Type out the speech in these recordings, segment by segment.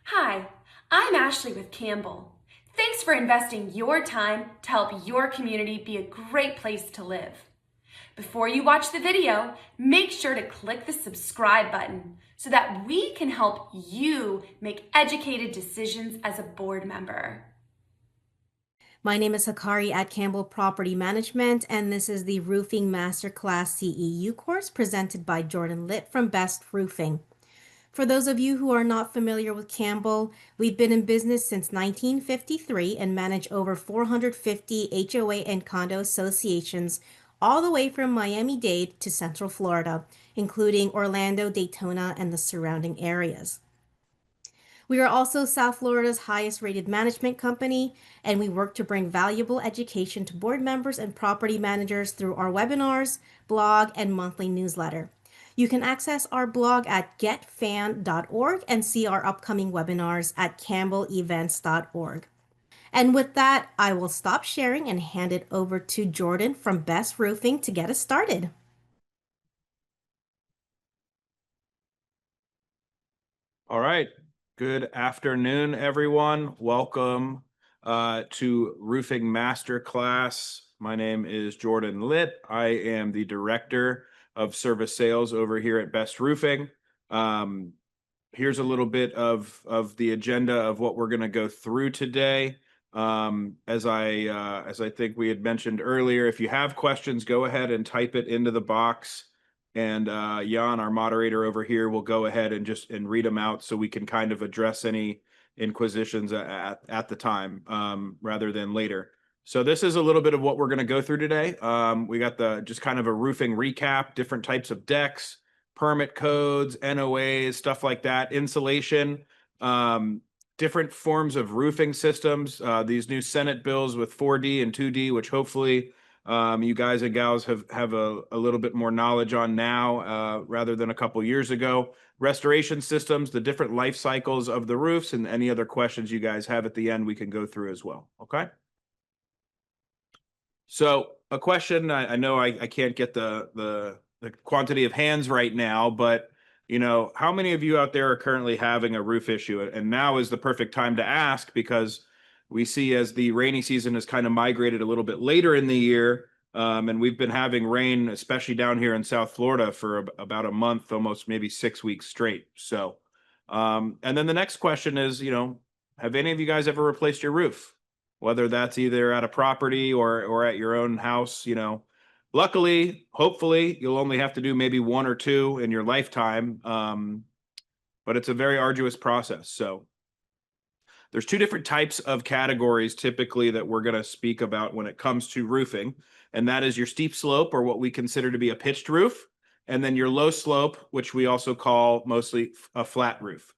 Hi, I'm Ashley with Campbell. Thanks for investing your time to help your community be a great place to live. Before you watch the video, make sure to click the subscribe button so that we can help you make educated decisions as a board member. My name is Hakari at Campbell Property Management, and this is the Roofing Masterclass CEU course presented by Jordan Litt from Best Roofing. For those of you who are not familiar with Campbell, we've been in business since 1953 and manage over 450 HOA and condo associations all the way from Miami-Dade to Central Florida, including Orlando, Daytona, and the surrounding areas. We are also South Florida's highest rated management company, and we work to bring valuable education to board members and property managers through our webinars, blog, and monthly newsletter. You can access our blog at getfan.org and see our upcoming webinars at campbellevents.org. And with that, I will stop sharing and hand it over to Jordan from Best Roofing to get us started. All right. Good afternoon, everyone. Welcome to Roofing Masterclass. My name is Jordan Litt. I am the Director of Service Sales over here at Best Roofing. Here's a little bit of the agenda of what we're going to go through today. As I think we had mentioned earlier, if you have questions, go ahead and type it into the box. And Jan, our moderator over here, will go ahead and read them out so we can kind of address any inquisitions at the time rather than later. So this is a little bit of what we're going to go through today. We got just kind of a roofing recap, different types of decks, permit codes, NOAs, stuff like that, insulation, different forms of roofing systems, these new Senate bills with 4D and 2D, which hopefully you guys and gals have a little bit more knowledge on now rather than a couple years ago. Restoration systems, the different life cycles of the roofs, and any other questions you guys have at the end we can go through as well. Okay. So a question, I know I can't get the quantity of hands right now, but how many of you out there are currently having a roof issue? And now is the perfect time to ask, because we see as the rainy season has kind of migrated a little bit later in the year, and we've been having rain, especially down here in South Florida, for about a month, almost maybe 6 weeks straight. So, and then the next question is, have any of you guys ever replaced your roof? Whether that's either at a property or at your own house, luckily, hopefully, you'll only have to do maybe one or two in your lifetime, but it's a very arduous process. So there's two different types of categories typically that we're going to speak about when it comes to roofing, and that is your steep slope, or what we consider to be a pitched roof, and then your low slope, which we also call mostly a flat roof.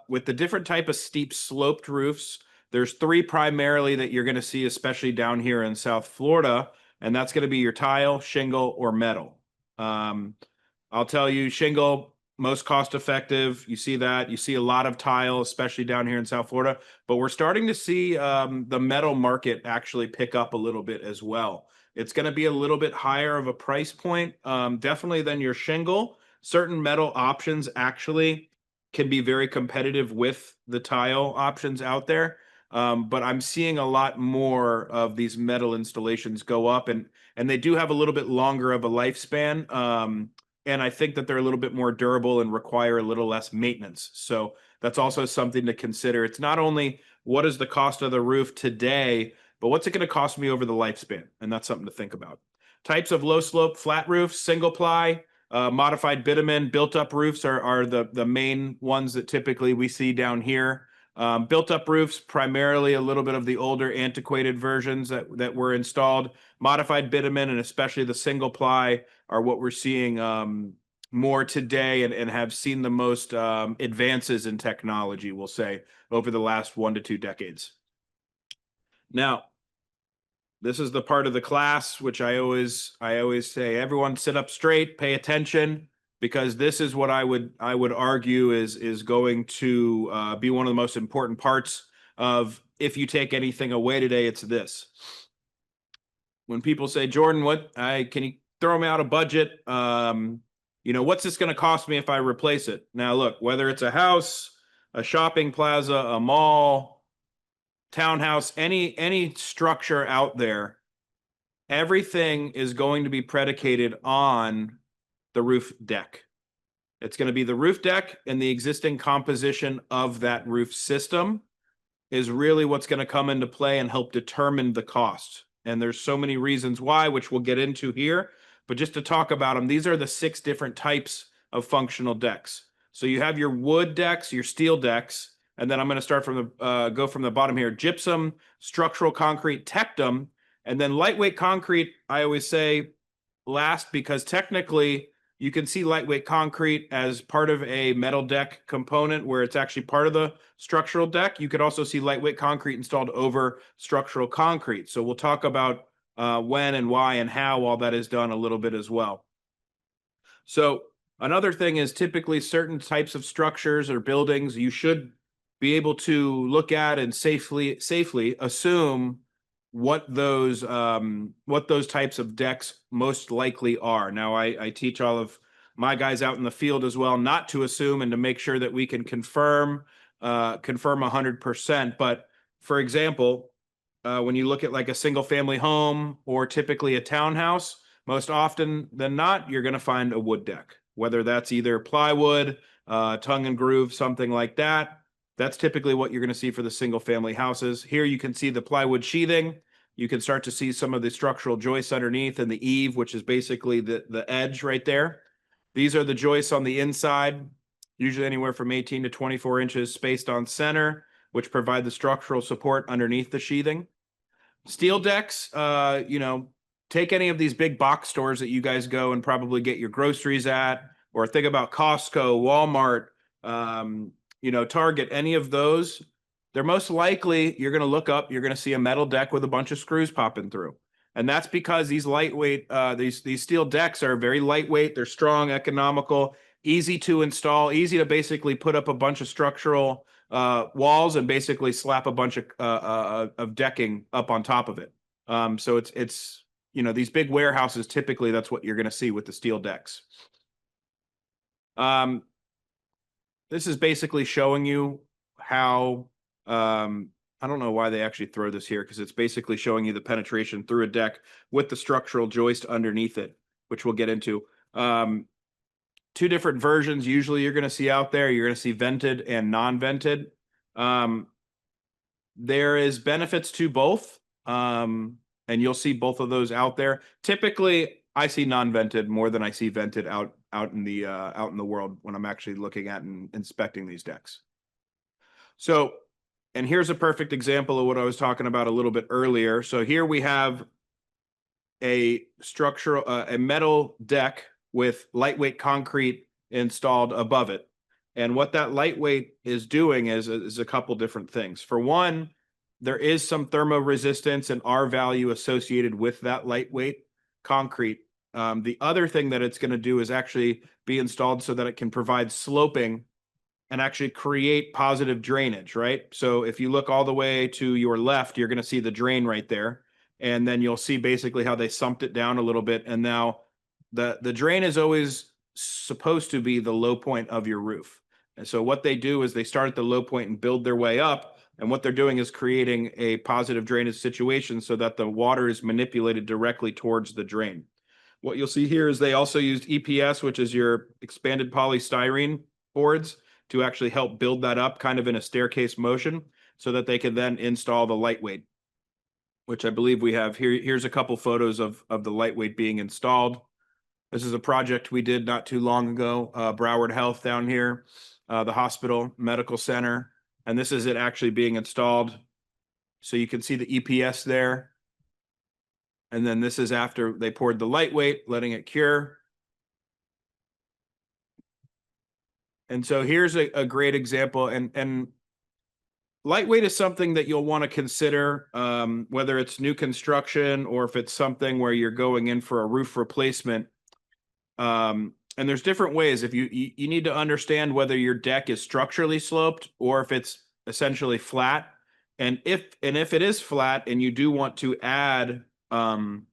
With the different type of steep sloped roofs, there's three primarily that you're going to see, especially down here in South Florida, and that's going to be your tile, shingle, or metal. I'll tell you, shingle, most cost effective. You see that. You see a lot of tile, especially down here in South Florida. But we're starting to see the metal market actually pick up a little bit as well. It's going to be a little bit higher of a price point, definitely than your shingle. Certain metal options actually can be very competitive with the tile options out there. But I'm seeing a lot more of these metal installations go up, and they do have a little bit longer of a lifespan. And I think that they're a little bit more durable and require a little less maintenance. So that's also something to consider. It's not only what is the cost of the roof today, but what's it going to cost me over the lifespan? And that's something to think about. Types of low slope flat roofs, single ply, modified bitumen, built up roofs are the main ones that typically we see down here. Built up roofs, primarily a little bit of the older antiquated versions that were installed. Modified bitumen, and especially the single ply, are what we're seeing more today, and have seen the most advances in technology, we'll say, over the last 1 to 2 decades. Now, this is the part of the class which I always say, everyone sit up straight, pay attention, because this is what I would argue is going to be one of the most important parts of, if you take anything away today, it's this. When people say, Jordan, can you throw me out a budget? What's this going to cost me if I replace it? Now, look, whether it's a house, a shopping plaza, a mall, townhouse, any structure out there, everything is going to be predicated on the roof deck. It's going to be the roof deck and the existing composition of that roof system is really what's going to come into play and help determine the cost. And there's so many reasons why, which we'll get into here. But just to talk about them, these are the 6 different types of functional decks. So you have your wood decks, your steel decks, and then I'm going to start from the go from the bottom here: gypsum, structural concrete, tectum, and then lightweight concrete. I always say last because technically you can see lightweight concrete as part of a metal deck component where it's actually part of the structural deck. You could also see lightweight concrete installed over structural concrete. So we'll talk about when and why and how all that is done a little bit as well. So another thing is typically certain types of structures or buildings you should be able to look at and safely assume what those types of decks most likely are. Now, I teach all of my guys out in the field as well not to assume and to make sure that we can confirm 100%. But for example, when you look at like a single family home or typically a townhouse, most often than not, you're going to find a wood deck, whether that's either plywood, tongue and groove, something like that. That's typically what you're going to see for the single family houses. Here you can see the plywood sheathing. You can start to see some of the structural joists underneath and the eave, which is basically the edge right there. These are the joists on the inside, usually anywhere from 18 to 24 inches spaced on center, which provide the structural support underneath the sheathing. Steel decks, take any of these big box stores that you guys go and probably get your groceries at, or think about Costco, Walmart, Target, any of those. They're most likely, you're going to look up, you're going to see a metal deck with a bunch of screws popping through. And that's because these lightweight, these steel decks are very lightweight. They're strong, economical, easy to install, easy to basically put up a bunch of structural walls and basically slap a bunch of decking up on top of it. So it's these big warehouses, typically that's what you're going to see with the steel decks. This is basically showing you how, I don't know why they actually throw this here, because it's basically showing you the penetration through a deck with the structural joist underneath it, which we'll get into. 2 different versions usually you're going to see out there. You're going to see vented and non-vented. There is benefits to both, and you'll see both of those out there. Typically, I see non-vented more than I see vented out in the world when I'm actually looking at and inspecting these decks. So, and here's a perfect example of what I was talking about a little bit earlier. So here we have a metal deck with lightweight concrete installed above it. And what that lightweight is doing is a couple different things. For one, there is some thermoresistance and R value associated with that lightweight concrete. The other thing that it's going to do is actually be installed so that it can provide sloping and actually create positive drainage, right? So if you look all the way to your left, you're going to see the drain right there. And then you'll see basically how they sumped it down a little bit. And now the drain is always supposed to be the low point of your roof. And so what they do is they start at the low point and build their way up. And what they're doing is creating a positive drainage situation so that the water is manipulated directly towards the drain. What you'll see here is they also used EPS, which is your expanded polystyrene boards, to actually help build that up kind of in a staircase motion so that they can then install the lightweight, which I believe we have here. Here's a couple photos of the lightweight being installed. This is a project we did not too long ago, Broward Health down here, the hospital medical center. And this is it actually being installed. So you can see the EPS there. And then this is after they poured the lightweight, letting it cure. And so here's a great example. And lightweight is something that you'll want to consider, whether it's new construction or if it's something where you're going in for a roof replacement. And there's different ways. If you need to understand whether your deck is structurally sloped or if it's essentially flat. And if it is flat and you do want to add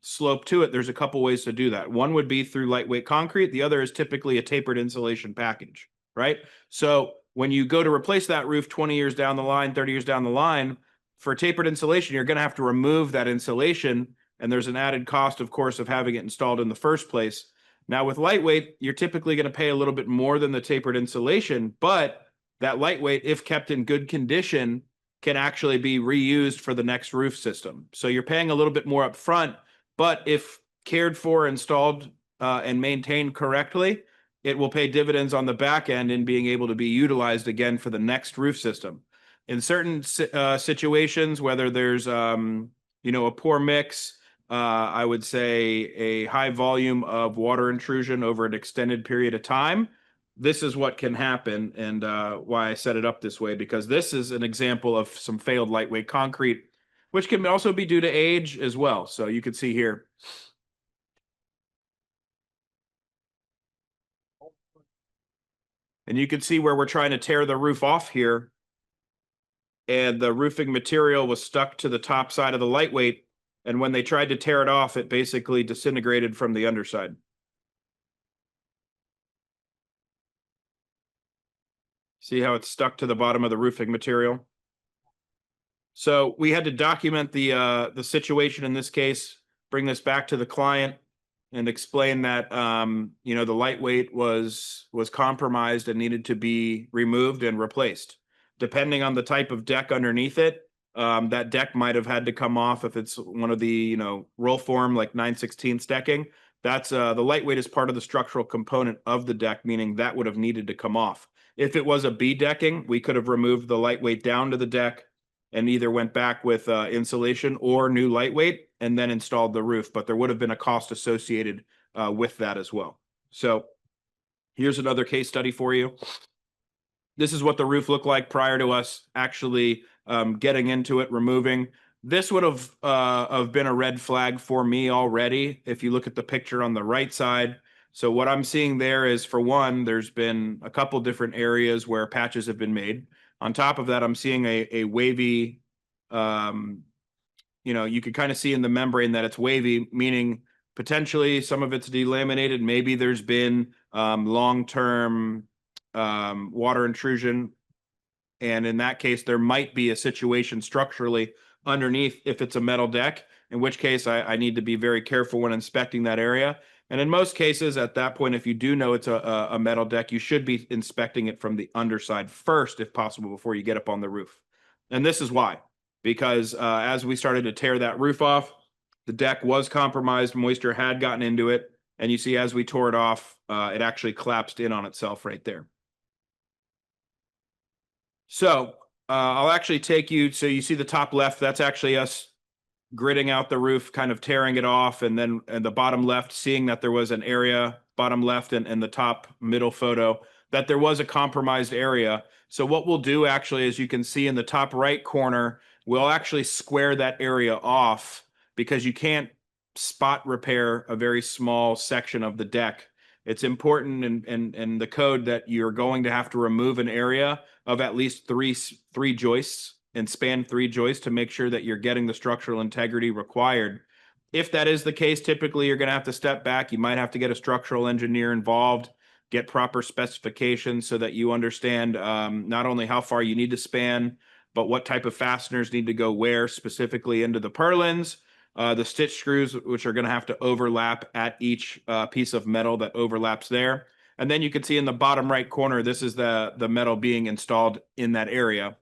slope to it, there's a couple ways to do that. One would be through lightweight concrete. The other is typically a tapered insulation package, right? So when you go to replace that roof 20 years down the line, 30 years down the line, for tapered insulation, you're going to have to remove that insulation. And there's an added cost, of course, of having it installed in the first place. Now, with lightweight, you're typically going to pay a little bit more than the tapered insulation, but that lightweight, if kept in good condition, can actually be reused for the next roof system. So you're paying a little bit more up front, but if cared for, installed, and maintained correctly, it will pay dividends on the back end in being able to be utilized again for the next roof system. In certain situations, whether there's a poor mix, I would say a high volume of water intrusion over an extended period of time, this is what can happen, and why I set it up this way, because this is an example of some failed lightweight concrete, which can also be due to age as well. So you can see here. And you can see where we're trying to tear the roof off here. And the roofing material was stuck to the top side of the lightweight. And when they tried to tear it off, it basically disintegrated from the underside. See how it's stuck to the bottom of the roofing material? So we had to document the situation in this case, bring this back to the client, and explain that the lightweight was compromised and needed to be removed and replaced. Depending on the type of deck underneath it, that deck might have had to come off. If it's one of the roll form like 9/16 decking, that's the lightweight is part of the structural component of the deck, meaning that would have needed to come off. If it was a B decking, we could have removed the lightweight down to the deck and either went back with insulation or new lightweight and then installed the roof, but there would have been a cost associated with that as well. So here's another case study for you. This is what the roof looked like prior to us actually getting into it, removing. This would have been a red flag for me already if you look at the picture on the right side. So what I'm seeing there is, for one, there's been a couple different areas where patches have been made. On top of that, I'm seeing a wavy, you could kind of see in the membrane that it's wavy, meaning potentially some of it's delaminated. Maybe there's been long-term water intrusion. And in that case, there might be a situation structurally underneath if it's a metal deck, in which case I need to be very careful when inspecting that area. And in most cases, at that point, if you do know it's a metal deck, you should be inspecting it from the underside first, if possible, before you get up on the roof. And this is why, because as we started to tear that roof off, the deck was compromised, moisture had gotten into it, and you see as we tore it off, it actually collapsed in on itself right there. So I'll actually take you, so you see the top left, that's actually us gridding out the roof, kind of tearing it off, and then the bottom left, seeing that there was an area, bottom left and the top middle photo, that there was a compromised area. So what we'll do actually, as you can see in the top right corner, we'll actually square that area off, because you can't spot repair a very small section of the deck. It's important in the code that you're going to have to remove an area of at least three joists and span 3 joists to make sure that you're getting the structural integrity required. If that is the case, typically you're going to have to step back. You might have to get a structural engineer involved, get proper specifications so that you understand not only how far you need to span, but what type of fasteners need to go where specifically into the purlins, the stitch screws, which are going to have to overlap at each piece of metal that overlaps there. And then you can see in the bottom right corner, this is the metal being installed in that area.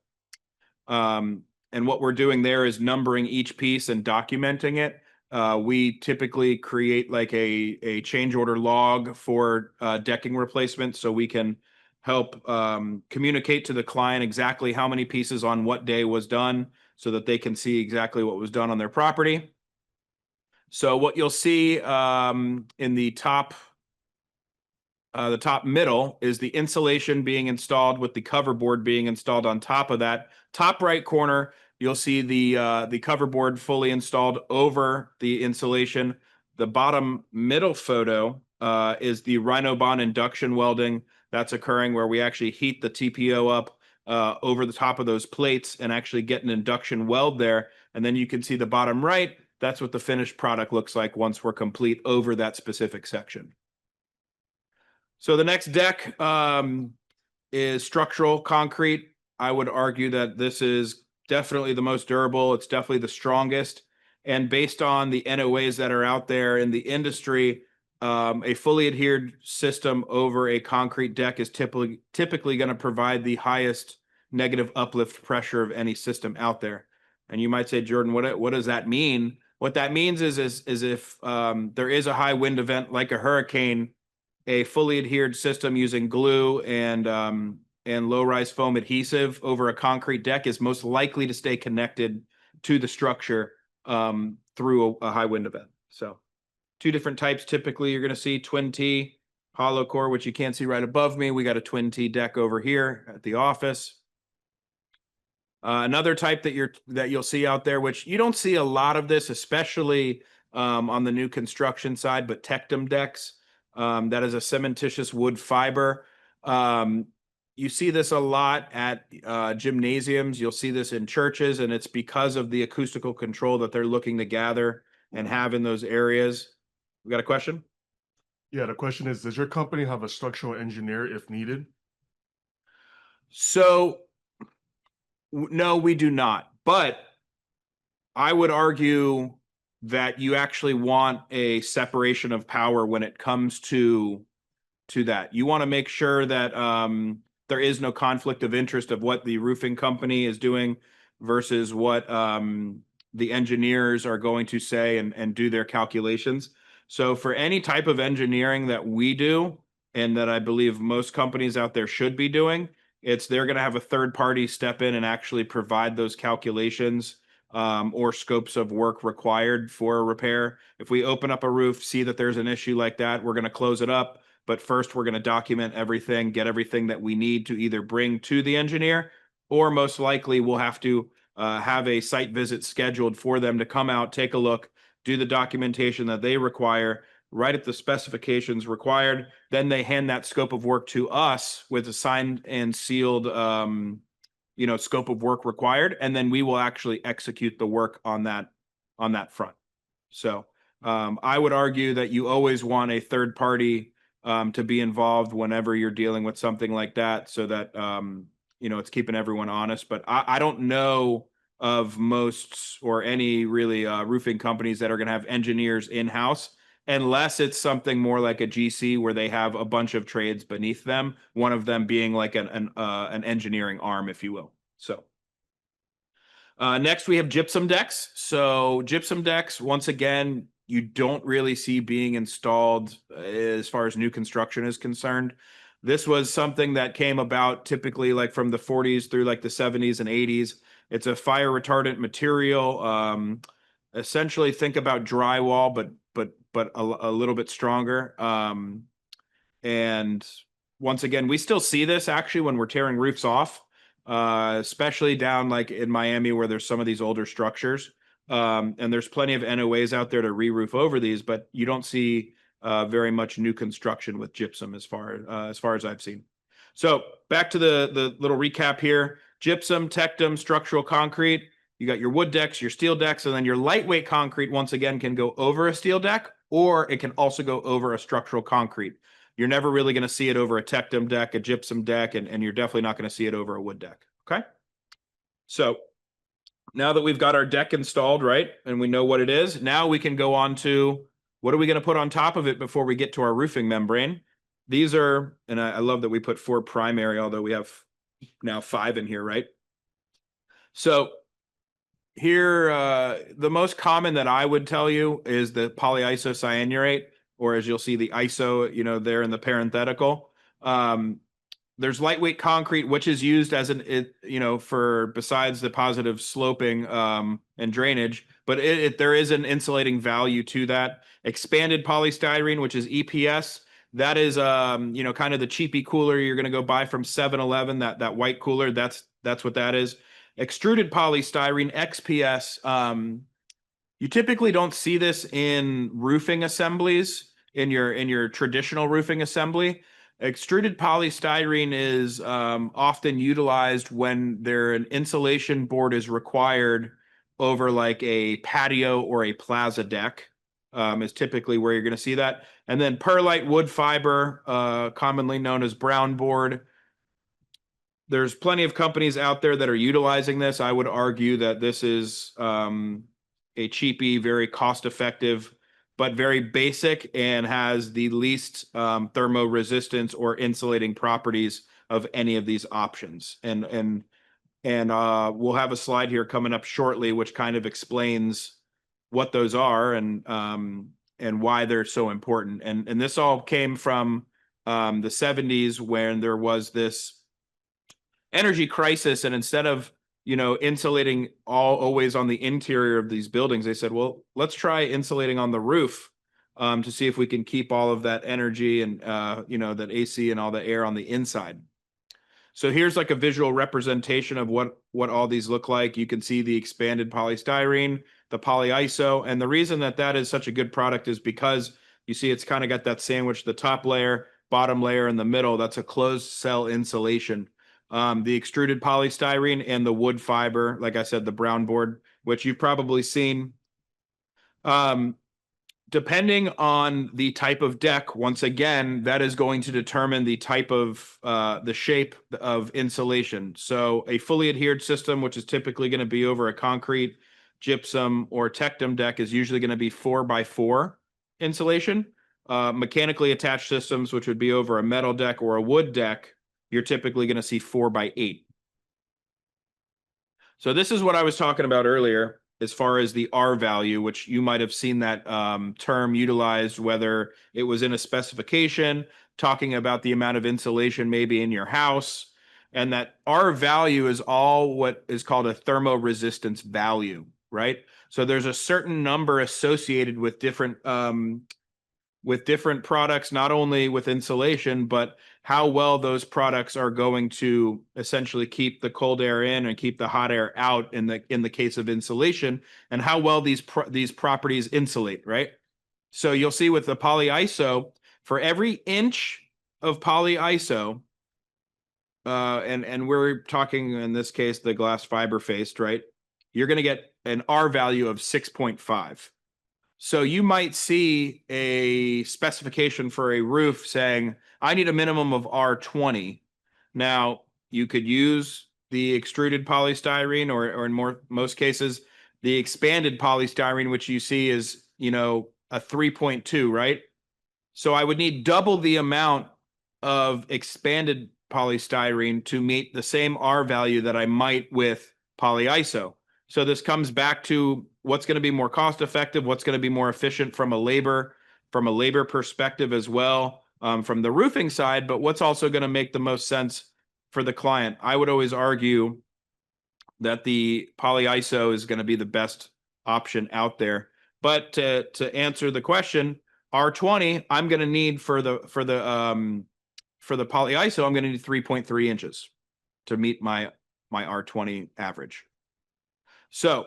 And what we're doing there is numbering each piece and documenting it. We typically create like a change order log for decking replacement, so we can help communicate to the client exactly how many pieces on what day was done, so that they can see exactly what was done on their property. So what you'll see in the top middle is the insulation being installed with the cover board being installed on top of that. Top right corner, you'll see the cover board fully installed over the insulation. The bottom middle photo is the Rhinobond induction welding that's occurring, where we actually heat the TPO up over the top of those plates and actually get an induction weld there. And then you can see the bottom right, that's what the finished product looks like once we're complete over that specific section. So the next deck, is structural concrete. I would argue that this is definitely the most durable. It's definitely the strongest. And based on the NOAs that are out there in the industry, a fully adhered system over a concrete deck is typically going to provide the highest negative uplift pressure of any system out there. And you might say, Jordan, what does that mean? What that means is if there is a high wind event like a hurricane, a fully adhered system using glue and low-rise foam adhesive over a concrete deck is most likely to stay connected to the structure through a high wind event. So two different types. Typically, you're going to see twin T hollow core, which you can't see right above me. We got a twin T deck over here at the office. Another type that you'll see out there, which you don't see a lot of this, especially on the new construction side, but tectum decks. That is a cementitious wood fiber. You see this a lot at gymnasiums. You'll see this in churches, and it's because of the acoustical control that they're looking to gather and have in those areas. We got a question? Yeah, the question is, does your company have a structural engineer if needed? So, no, we do not. But I would argue that you actually want a separation of power when it comes to that. You want to make sure that there is no conflict of interest of what the roofing company is doing versus what the engineers are going to say and do their calculations. So for any type of engineering that we do, and that I believe most companies out there should be doing, they're going to have a third party step in and actually provide those calculations or scopes of work required for a repair. If we open up a roof, see that there's an issue like that, we're going to close it up. But first, we're going to document everything, get everything that we need to either bring to the engineer, or most likely we'll have to have a site visit scheduled for them to come out, take a look, do the documentation that they require, write up the specifications required. Then they hand that scope of work to us with a signed and sealed scope of work required, and then we will actually execute the work on that front. So I would argue that you always want a third party to be involved whenever you're dealing with something like that, so that it's keeping everyone honest. But I don't know of most or any really roofing companies that are going to have engineers in-house, unless it's something more like a GC where they have a bunch of trades beneath them, one of them being like an engineering arm, if you will. So next we have gypsum decks. So gypsum decks, once again, you don't really see being installed as far as new construction is concerned. This was something that came about typically like from the 40s through like the 70s and 80s. It's a fire retardant material. Essentially think about drywall, but a little bit stronger. And once again, we still see this actually when we're tearing roofs off, especially down like in Miami where there's some of these older structures. And there's plenty of NOAs out there to re-roof over these, but you don't see very much new construction with gypsum as far as I've seen. So back to the little recap here: gypsum, tectum, structural concrete. You got your wood decks, your steel decks, and then your lightweight concrete once again can go over a steel deck, or it can also go over a structural concrete. You're never really going to see it over a tectum deck, a gypsum deck, and you're definitely not going to see it over a wood deck. Okay. So now that we've got our deck installed, right, and we know what it is, now we can go on to what are we going to put on top of it before we get to our roofing membrane. These are, and I love that we put 4 primary, although we have now 5 in here, right? So here, the most common that I would tell you is the polyisocyanurate, or as you'll see the iso, there in the parenthetical. There's lightweight concrete, which is used as for besides the positive sloping and drainage, but there is an insulating value to that. Expanded polystyrene, which is EPS, that is kind of the cheapy cooler you're going to go buy from 7-Eleven. That white cooler, that's what that is. Extruded polystyrene, XPS. You typically don't see this in roofing assemblies, in your traditional roofing assembly. Extruded polystyrene is often utilized when an insulation board is required over like a patio or a plaza deck, is typically where you're going to see that. And then perlite wood fiber, commonly known as brown board. there's plenty of companies out there that are utilizing this. I would argue that this is a cheapy, very cost-effective, but very basic and has the least thermo resistance or insulating properties of any of these options. And we'll have a slide here coming up shortly, which kind of explains what those are and why they're so important. And this all came from the 70s when there was this energy crisis, and instead of insulating always on the interior of these buildings, they said, well, let's try insulating on the roof to see if we can keep all of that energy and that AC and all the air on the inside. So here's like a visual representation of what all these look like. You can see the expanded polystyrene, the polyiso, and the reason that is such a good product is because you see it's kind of got that sandwich, the top layer, bottom layer in the middle. That's a closed cell insulation. The extruded polystyrene and the wood fiber, like I said, the brown board, which you've probably seen. Depending on the type of deck, once again, that is going to determine the type of the shape of insulation. So a fully adhered system, which is typically going to be over a concrete, gypsum, or tectum deck, is usually going to be 4x4 insulation. Mechanically attached systems, which would be over a metal deck or a wood deck, you're typically going to see 4x8. So this is what I was talking about earlier as far as the R value, which you might have seen that term utilized, whether it was in a specification, talking about the amount of insulation maybe in your house. And that R value is all what is called a thermoresistance value, right? So there's a certain number associated with different products, not only with insulation, but how well those products are going to essentially keep the cold air in and keep the hot air out in the case of insulation, and how well these properties insulate, right? So you'll see with the polyiso, for every inch of polyiso, and we're talking in this case the glass fiber faced, right? You're going to get an R value of 6.5. So you might see a specification for a roof saying, I need a minimum of R20. Now, you could use the extruded polystyrene or in most cases, the expanded polystyrene, which you see is, a 3.2, right? So I would need double the amount of expanded polystyrene to meet the same R value that I might with polyiso. So this comes back to what's going to be more cost effective, what's going to be more efficient from a labor perspective as well, from the roofing side, but what's also going to make the most sense for the client. I would always argue that the polyiso is going to be the best option out there. But to answer the question, R20, I'm going to need for the polyiso, I'm going to need 3.3 inches to meet my R20 average. So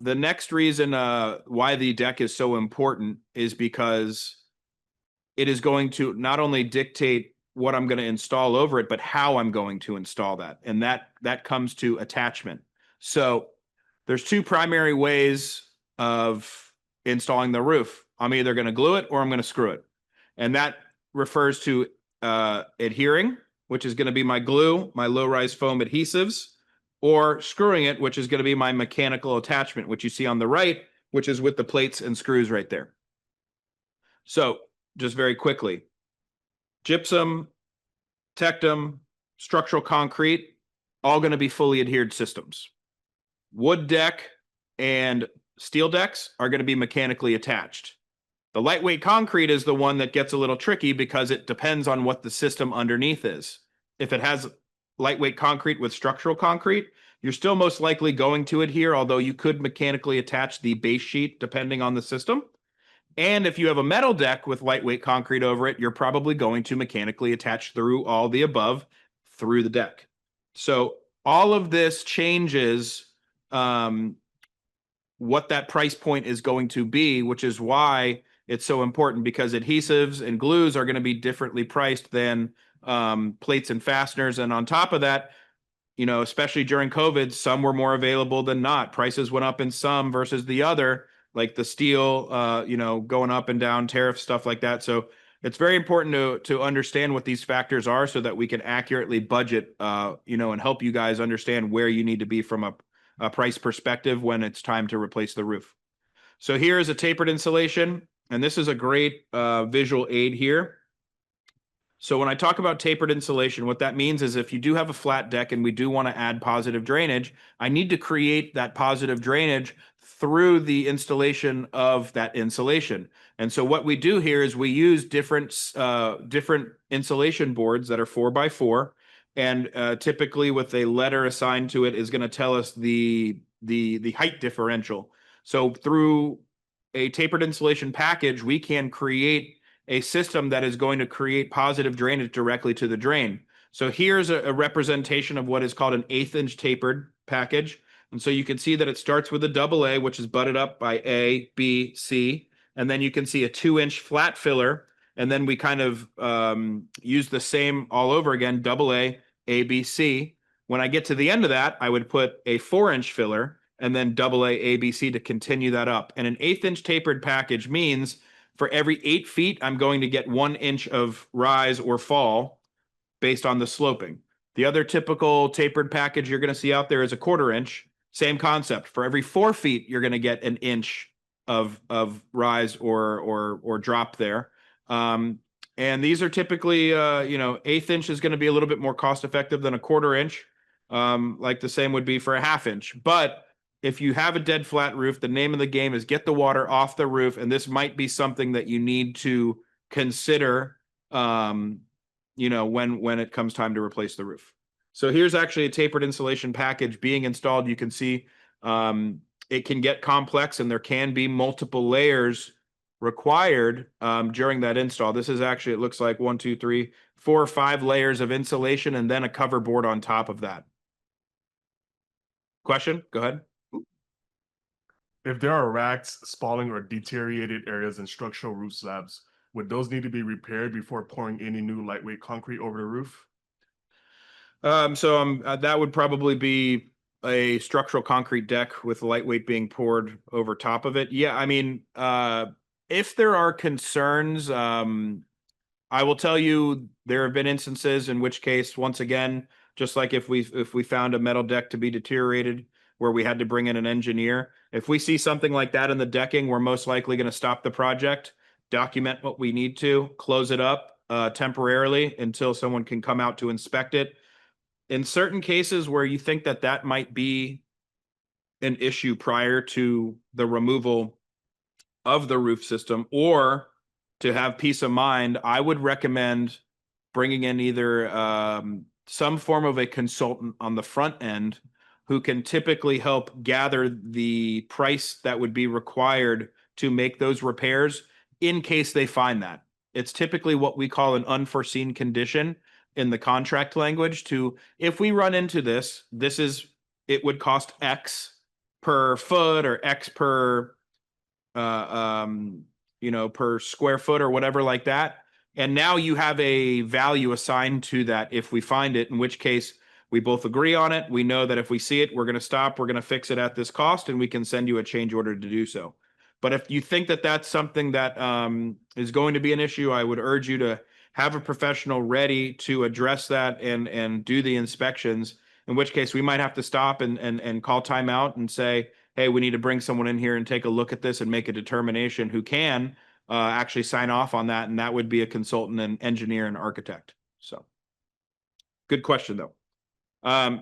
the next reason why the deck is so important is because it is going to not only dictate what I'm going to install over it, but how I'm going to install that. And that comes to attachment. So there's two primary ways of installing the roof. I'm either going to glue it or I'm going to screw it. And that refers to adhering, which is going to be my glue, my low-rise foam adhesives, or screwing it, which is going to be my mechanical attachment, which you see on the right, which is with the plates and screws right there. So just very quickly, gypsum, tectum, structural concrete, all going to be fully adhered systems. Wood deck and steel decks are going to be mechanically attached. The lightweight concrete is the one that gets a little tricky because it depends on what the system underneath is. If it has lightweight concrete with structural concrete, you're still most likely going to adhere, although you could mechanically attach the base sheet depending on the system. And if you have a metal deck with lightweight concrete over it, you're probably going to mechanically attach through all the above through the deck. So all of this changes what that price point is going to be, which is why it's so important, because adhesives and glues are going to be differently priced than plates and fasteners. And on top of that, especially during COVID, some were more available than not. Prices went up in some versus the other, like the steel, going up and down, tariff stuff like that. So, It's very important to understand what these factors are so that we can accurately budget, and help you guys understand where you need to be from a price perspective when it's time to replace the roof. So here is a tapered insulation, and this is a great visual aid here. So when I talk about tapered insulation, what that means is if you do have a flat deck and we do want to add positive drainage, I need to create that positive drainage through the installation of that insulation. And so what we do here is we use different insulation boards that are 4x4, and typically with a letter assigned to it is going to tell us the height differential. So through a tapered insulation package, we can create a system that is going to create positive drainage directly to the drain. So here's a representation of what is called an 1/8 inch tapered package. And so you can see that it starts with a double A, which is butted up by A, B, C. And then you can see a 2-inch flat filler. And then we kind of use the same all over again, double A, B, C. When I get to the end of that, I would put a 4-inch filler and then double A, B, C to continue that up. And an 1/8 inch tapered package means for every 8 feet, I'm going to get 1 inch of rise or fall based on the sloping. The other typical tapered package you're going to see out there is a 1/4 inch. Same concept. For every 4 feet, you're going to get 1 inch of rise or drop there. And these are typically, 1/8 inch is going to be a little bit more cost effective than a 1/4 inch. Like the same would be for a 1/2 inch. But if you have a dead flat roof, the name of the game is get the water off the roof, and this might be something that you need to consider, when it comes time to replace the roof. So here's actually a tapered insulation package being installed. You can see it can get complex, and there can be multiple layers required during that install. This is actually, it looks like 1, 2, 3, 4 or 5 layers of insulation, and then a cover board on top of that. Question? Go ahead. If there are racks, spalling, or deteriorated areas in structural roof slabs, would those need to be repaired before pouring any new lightweight concrete over the roof? That would probably be a structural concrete deck with lightweight being poured over top of it. Yeah, I mean, if there are concerns, I will tell you there have been instances in which case, once again, just like if we found a metal deck to be deteriorated where we had to bring in an engineer, if we see something like that in the decking, we're most likely going to stop the project, document what we need to, close it up temporarily until someone can come out to inspect it. In certain cases where you think that that might be an issue prior to the removal of the roof system, or to have peace of mind, I would recommend bringing in either some form of a consultant on the front end who can typically help gather the price that would be required to make those repairs in case they find that. It's typically what we call an unforeseen condition in the contract language to, if we run into this, it would cost X per foot or X per per square foot or whatever like that. And now you have a value assigned to that if we find it, in which case we both agree on it. We know that if we see it, we're going to stop, we're going to fix it at this cost, and we can send you a change order to do so. But if you think that that's something that is going to be an issue, I would urge you to have a professional ready to address that and do the inspections, in which case we might have to stop and call timeout and say, hey, we need to bring someone in here and take a look at this and make a determination who can actually sign off on that. And that would be a consultant and engineer and architect. So good question, though.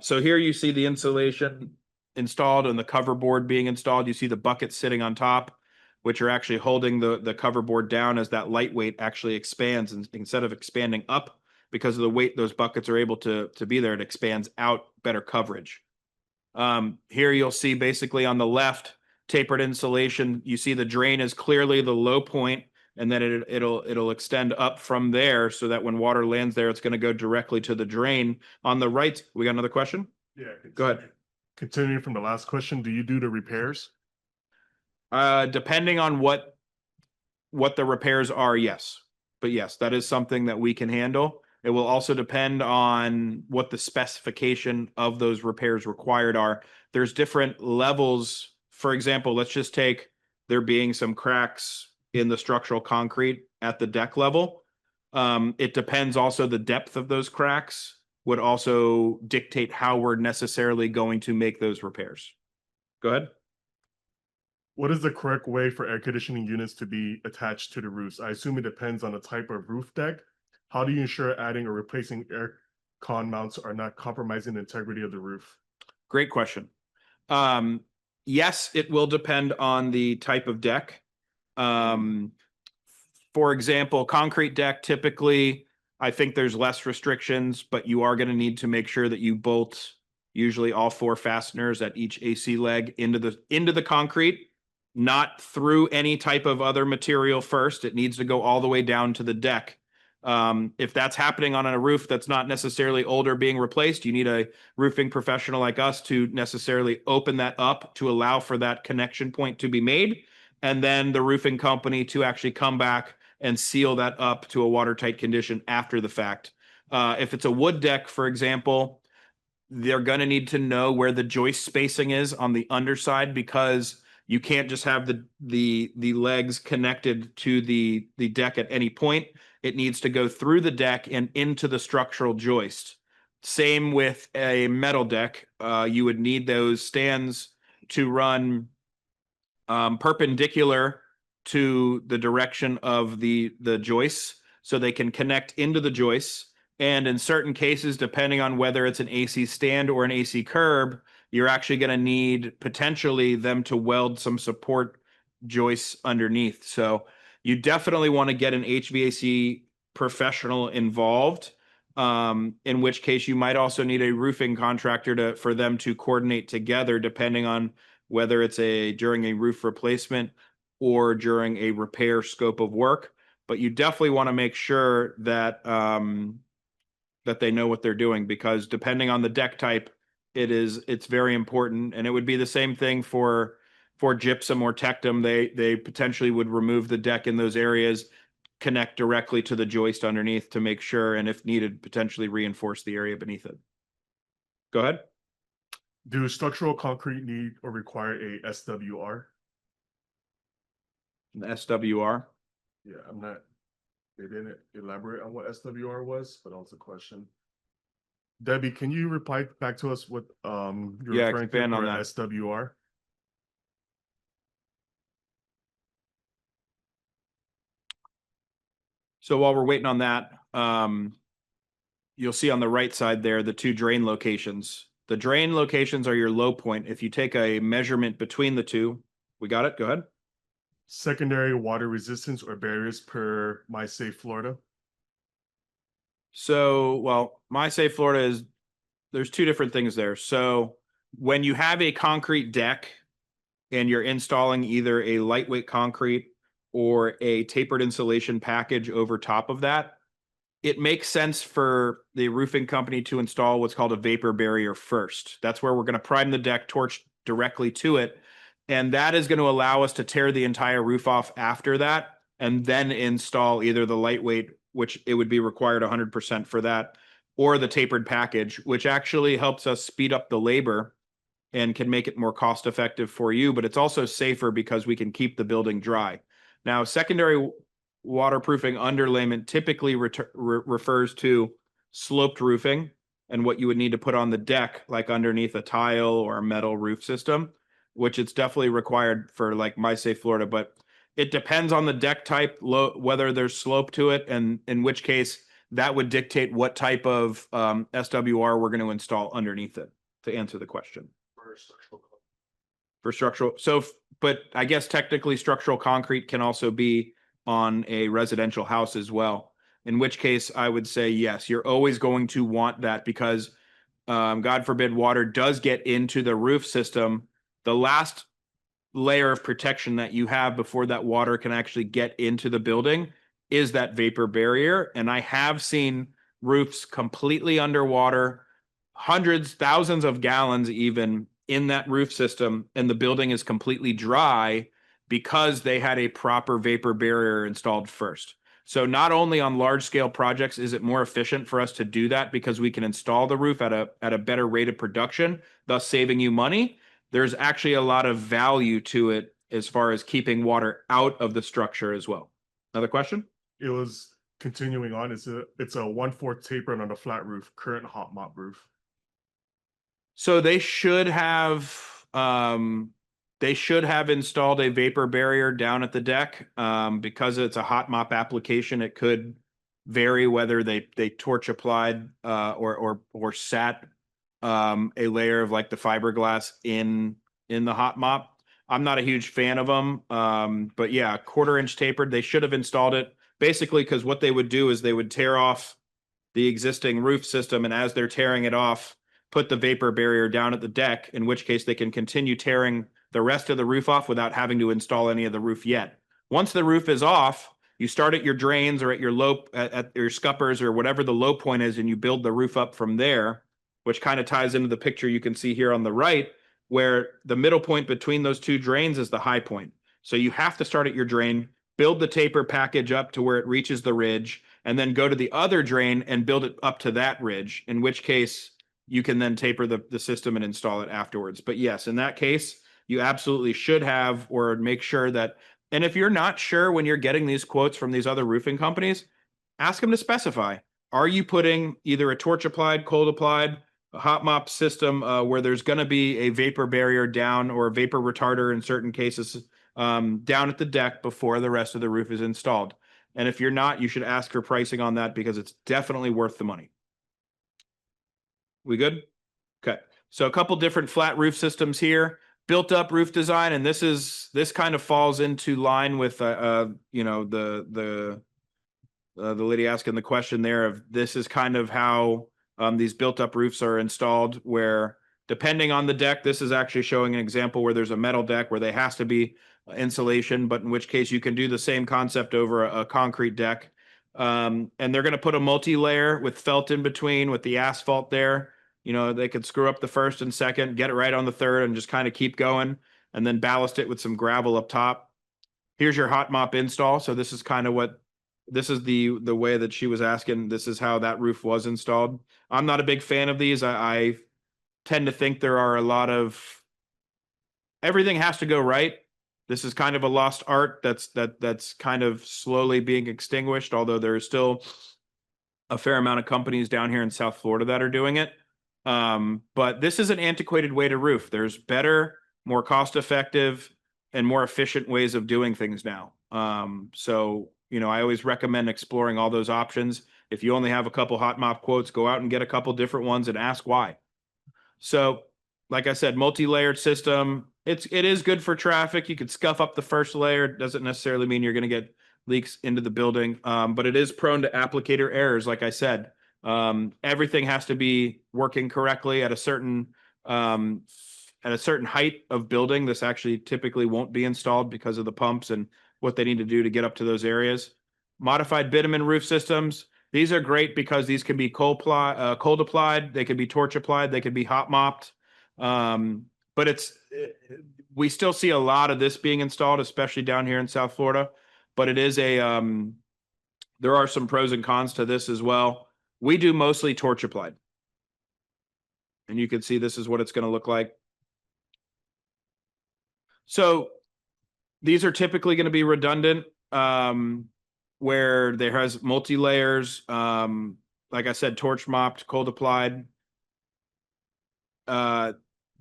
So here you see the insulation installed and the cover board being installed. You see the buckets sitting on top, which are actually holding the cover board down as that lightweight actually expands. And instead of expanding up because of the weight those buckets are able to be there, it expands out, better coverage. Here you'll see basically on the left, tapered insulation. You see the drain is clearly the low point, and then it'll extend up from there so that when water lands there, it's going to go directly to the drain. On the right, we got another question? Yeah. Go ahead. Continuing from the last question, do you do the repairs? Depending on what the repairs are, yes. But yes, that is something that we can handle. It will also depend on what the specification of those repairs required are. There's different levels. For example, let's just take there being some cracks in the structural concrete at the deck level. It depends also the depth of those cracks would also dictate how we're necessarily going to make those repairs. Go ahead. What is the correct way for air conditioning units to be attached to the roofs? I assume it depends on the type of roof deck. How do you ensure adding or replacing air con mounts are not compromising the integrity of the roof? Great question. Yes, it will depend on the type of deck. For example, concrete deck, typically, I think there's less restrictions, but you are going to need to make sure that you bolt usually all 4 fasteners at each AC leg into the concrete, not through any type of other material first. It needs to go all the way down to the deck. If that's happening on a roof that's not necessarily old or being replaced, you need a roofing professional like us to necessarily open that up to allow for that connection point to be made, and then the roofing company to actually come back and seal that up to a watertight condition after the fact. If it's a wood deck, for example, they're going to need to know where the joist spacing is on the underside, because you can't just have the legs connected to the deck at any point. It needs to go through the deck and into the structural joist. Same with a metal deck. You would need those stands to run perpendicular to the direction of the joists, so they can connect into the joists. And in certain cases, depending on whether it's an AC stand or an AC curb, you're actually going to need potentially them to weld some support joists underneath. So you definitely want to get an HVAC professional involved, in which case you might also need a roofing contractor for them to coordinate together, depending on whether it's during a roof replacement or during a repair scope of work. But you definitely want to make sure that that they know what they're doing, because depending on the deck type, it's very important. And it would be the same thing for gypsum or tectum. They potentially would remove the deck in those areas, connect directly to the joist underneath to make sure, and if needed, potentially reinforce the area beneath it. Go ahead. Do structural concrete need or require a SWR? The SWR. Yeah, they didn't elaborate on what SWR was, but that was a question. Debbie, can you reply back to us what you're referring to expand on for that. SWR? So while we're waiting on that, you'll see on the right side there the 2 drain locations. The drain locations are your low point. If you take a measurement between the two, we got it? Go ahead. Secondary water resistance or barriers per MySafe Florida? So, well, MySafe Florida there's 2 different things there. So when you have a concrete deck and you're installing either a lightweight concrete or a tapered insulation package over top of that, it makes sense for the roofing company to install what's called a vapor barrier first. That's where we're going to prime the deck, torch directly to it. And that is going to allow us to tear the entire roof off after that, and then install either the lightweight, which it would be required 100% for that, or the tapered package, which actually helps us speed up the labor and can make it more cost effective for you. But it's also safer because we can keep the building dry. Now, secondary waterproofing underlayment typically refers to sloped roofing and what you would need to put on the deck, like underneath a tile or a metal roof system, which it's definitely required for like MySafe Florida. But it depends on the deck type, whether there's slope to it, and in which case that would dictate what type of SWR we're going to install underneath it, to answer the question. For structural. So, but I guess technically structural concrete can also be on a residential house as well, in which case I would say yes, you're always going to want that, because God forbid water does get into the roof system. The last layer of protection that you have before that water can actually get into the building is that vapor barrier. And I have seen roofs completely underwater, hundreds, thousands of gallons even in that roof system, and the building is completely dry because they had a proper vapor barrier installed first. So not only on large scale projects is it more efficient for us to do that, because we can install the roof at a better rate of production, thus saving you money. There's actually a lot of value to it as far as keeping water out of the structure as well. Another question? It was continuing on, it's a 1/4 tapered on a flat roof, current hot mop roof. So they should have installed a vapor barrier down at the deck. Because it's a hot mop application, it could vary whether they torch applied or sat a layer of like the fiberglass in the hot mop. I'm not a huge fan of them. But yeah, 1/4 inch tapered. They should have installed it basically because what they would do is they would tear off the existing roof system, and as they're tearing it off, put the vapor barrier down at the deck, in which case they can continue tearing the rest of the roof off without having to install any of the roof yet. Once the roof is off, you start at your drains or at your at your scuppers or whatever the low point is, and you build the roof up from there, which kind of ties into the picture you can see here on the right, where the middle point between those two drains is the high point. So you have to start at your drain, build the taper package up to where it reaches the ridge, and then go to the other drain and build it up to that ridge, in which case you can then taper the system and install it afterwards. But yes, in that case, you absolutely should have, or make sure that, and if you're not sure when you're getting these quotes from these other roofing companies, ask them to specify. Are you putting either a torch applied, cold applied, a hot mop system where there's going to be a vapor barrier down or a vapor retarder in certain cases down at the deck before the rest of the roof is installed? And if you're not, you should ask for pricing on that because it's definitely worth the money. We good? Okay. So a couple different flat roof systems here, built up roof design. And this kind of falls into line with, you know, the lady asking the question there of this is kind of how these built up roofs are installed, where depending on the deck, this is actually showing an example where there's a metal deck where there has to be insulation, but in which case you can do the same concept over a concrete deck. And they're going to put a multi-layer with felt in between with the asphalt there. You know, they could screw up the first and second, get it right on the third, and just kind of keep going, and then ballast it with some gravel up top. Here's your hot mop install. So this is kind of what, this is the way that she was asking. This is how that roof was installed. I'm not a big fan of these. I tend to think there are a lot of, everything has to go right. This is kind of a lost art that's kind of slowly being extinguished, although there is still a fair amount of companies down here in South Florida that are doing it. But this is an antiquated way to roof. There's better, more cost-effective, and more efficient ways of doing things now. So, you know, I always recommend exploring all those options. If you only have a couple hot mop quotes, go out and get a couple different ones and ask why. So, like I said, multi-layered system. It is good for traffic. You could scuff up the first layer. It doesn't necessarily mean you're going to get leaks into the building, but it is prone to applicator errors. Like I said, everything has to be working correctly at a certain height of building. This actually typically won't be installed because of the pumps and what they need to do to get up to those areas. Modified bitumen roof systems. These are great because these can be cold applied, they could be torch applied, they could be hot mopped. But we still see a lot of this being installed, especially down here in South Florida. But it is there are some pros and cons to this as well. We do mostly torch applied. And you can see this is what it's going to look like. So these are typically going to be redundant, where there has multi-layers, like I said, torch mopped, cold applied.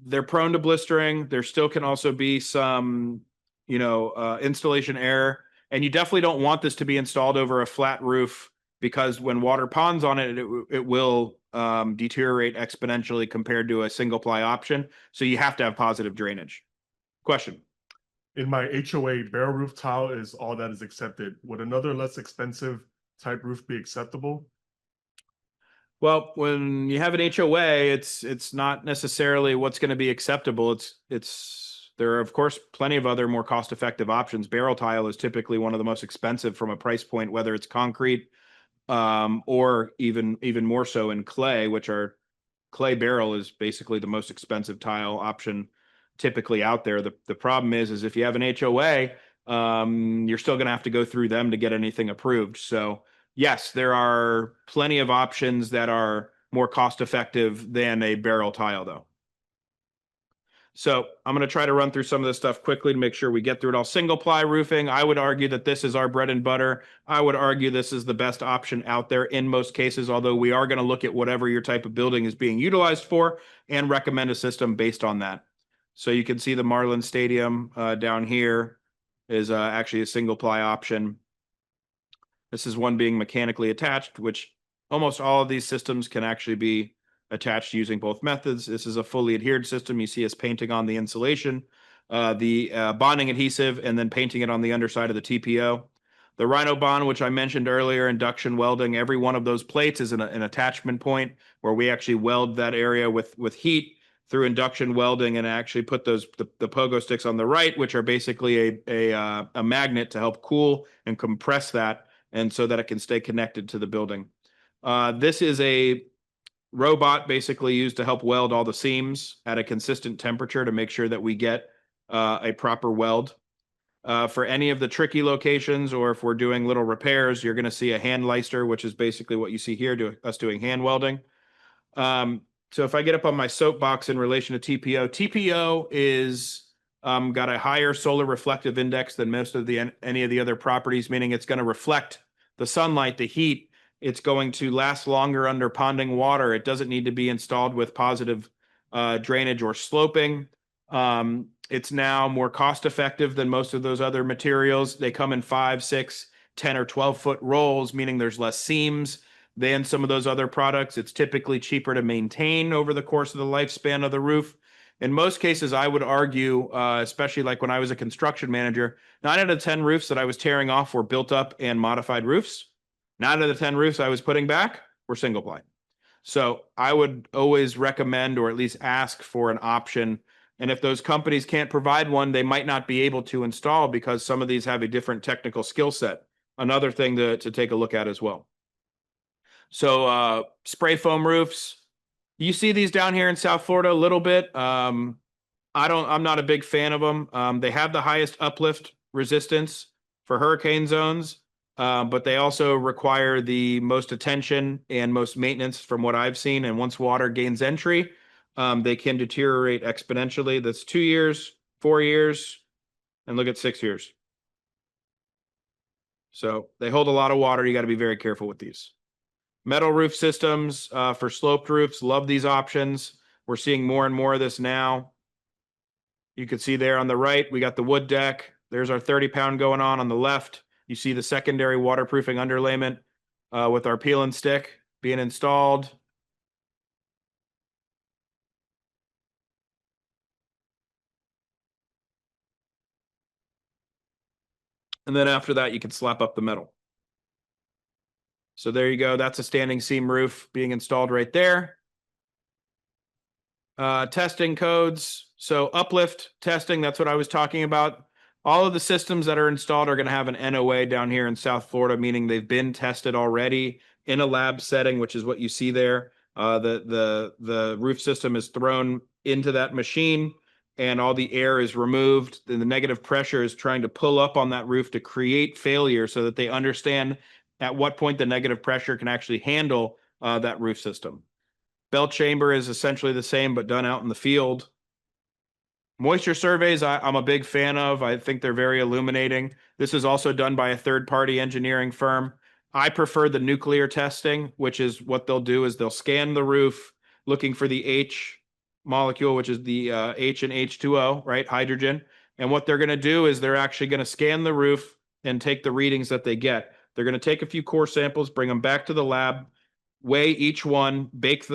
They're prone to blistering. There still can also be some, you know, installation error. And you definitely don't want this to be installed over a flat roof, because when water ponds on it, it will deteriorate exponentially compared to a single ply option. So you have to have positive drainage. Question. In my HOA, barrel roof tile is all that is accepted. Would another less expensive type roof be acceptable? Well, when you have an HOA, it's not necessarily what's going to be acceptable. There are, of course, plenty of other more cost-effective options. Barrel tile is typically one of the most expensive from a price point, whether it's concrete or even more so in clay, which are clay barrel is basically the most expensive tile option typically out there. The problem is if you have an HOA, you're still going to have to go through them to get anything approved. So yes, there are plenty of options that are more cost effective than a barrel tile, though. So I'm going to try to run through some of this stuff quickly to make sure we get through it all. Single ply roofing, I would argue that this is our bread and butter. I would argue this is the best option out there in most cases, although we are going to look at whatever your type of building is being utilized for and recommend a system based on that. So you can see the Marlin Stadium down here is actually a single ply option. This is one being mechanically attached, which almost all of these systems can actually be attached using both methods. This is a fully adhered system. You see us painting on the insulation, the bonding adhesive, and then painting it on the underside of the TPO. The Rhino bond, which I mentioned earlier, induction welding, every one of those plates is an attachment point where we actually weld that area with heat through induction welding and actually put the pogo sticks on the right, which are basically a magnet to help cool and compress that, and so that it can stay connected to the building. This is a robot basically used to help weld all the seams at a consistent temperature to make sure that we get a proper weld. For any of the tricky locations, or if we're doing little repairs, you're going to see a hand leister, which is basically what you see here, us doing hand welding. So if I get up on my soapbox in relation to TPO, TPO is got a higher solar reflective index than most of any of the other properties, meaning it's going to reflect the sunlight, the heat. It's going to last longer under ponding water. It doesn't need to be installed with positive drainage or sloping. It's now more cost effective than most of those other materials. They come in 5, 6, 10, or 12-foot rolls, meaning there's less seams than some of those other products. It's typically cheaper to maintain over the course of the lifespan of the roof. In most cases, I would argue, especially like when I was a construction manager, 9 out of 10 roofs that I was tearing off were built up and modified roofs. 9 out of the 10 roofs I was putting back were single ply. So I would always recommend, or at least ask for, an option. And if those companies can't provide one, they might not be able to install because some of these have a different technical skill set. Another thing to take a look at as well. So spray foam roofs, you see these down here in South Florida a little bit. I'm not a big fan of them. They have the highest uplift resistance for hurricane zones, but they also require the most attention and most maintenance from what I've seen. And once water gains entry, they can deteriorate exponentially. That's 2 years, 4 years, and look at 6 years. So they hold a lot of water. You got to be very careful with these. Metal roof systems for sloped roofs, love these options. We're seeing more and more of this now. You can see there on the right, we got the wood deck. There's our 30-pound going on the left. You see the secondary waterproofing underlayment with our peel and stick being installed. And then after that, you can slap up the metal. So there you go. That's a standing seam roof being installed right there. Testing codes. So uplift testing, that's what I was talking about. All of the systems that are installed are going to have an NOA down here in South Florida, meaning they've been tested already in a lab setting, which is what you see there. The roof system is thrown into that machine and all the air is removed. Then the negative pressure is trying to pull up on that roof to create failure so that they understand at what point the negative pressure can actually handle that roof system. Belt chamber is essentially the same, but done out in the field. Moisture surveys, I'm a big fan of. I think they're very illuminating. This is also done by a third-party engineering firm. I prefer the nuclear testing, which is what they'll do is they'll scan the roof looking for the H molecule, which is the H and H2O, right? Hydrogen. And what they're going to do is they're actually going to scan the roof and take the readings that they get. They're going to take a few core samples, bring them back to the lab, weigh each one, bake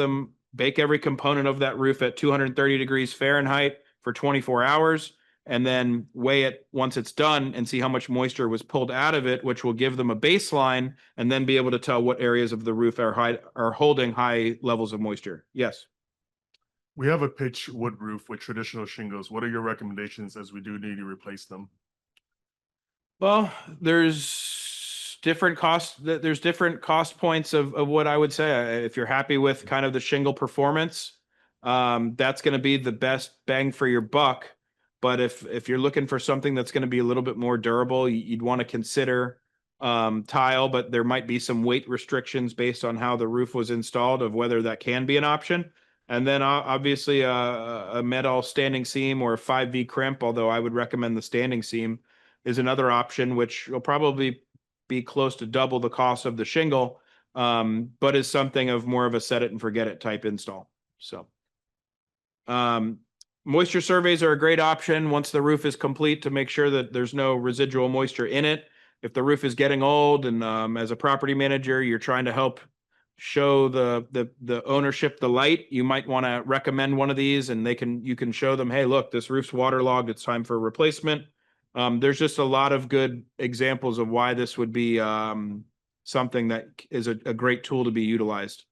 every component of that roof at 230 degrees Fahrenheit for 24 hours, and then weigh it once it's done and see how much moisture was pulled out of it, which will give them a baseline and then be able to tell what areas of the roof are holding high levels of moisture. Yes. We have a pitch wood roof with traditional shingles. What are your recommendations as we do need to replace them? Well, there's different cost points of what I would say. If you're happy with kind of the shingle performance, that's going to be the best bang for your buck. But if you're looking for something that's going to be a little bit more durable, you'd want to consider tile, but there might be some weight restrictions based on how the roof was installed of whether that can be an option. And then obviously a metal standing seam or a 5V crimp, although I would recommend the standing seam, is another option, which will probably be close to double the cost of the shingle, but is something of more of a set it and forget it type install. So moisture surveys are a great option once the roof is complete to make sure that there's no residual moisture in it. If the roof is getting old and as a property manager, you're trying to help show the ownership the light, you might want to recommend one of these, and you can show them, hey, look, this roof's waterlogged, it's time for a replacement. There's just a lot of good examples of why this would be something that is a great tool to be utilized.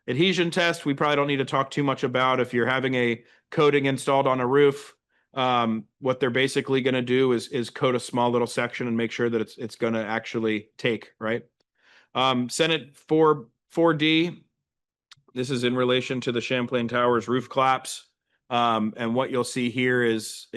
Adhesion test, we probably don't need to talk too much about. If you're having a coating installed on a roof, what they're basically going to do is coat a small little section and make sure that it's going to actually take, right? Senate 4D, this is in relation to the Champlain Towers roof collapse. And what you'll see here is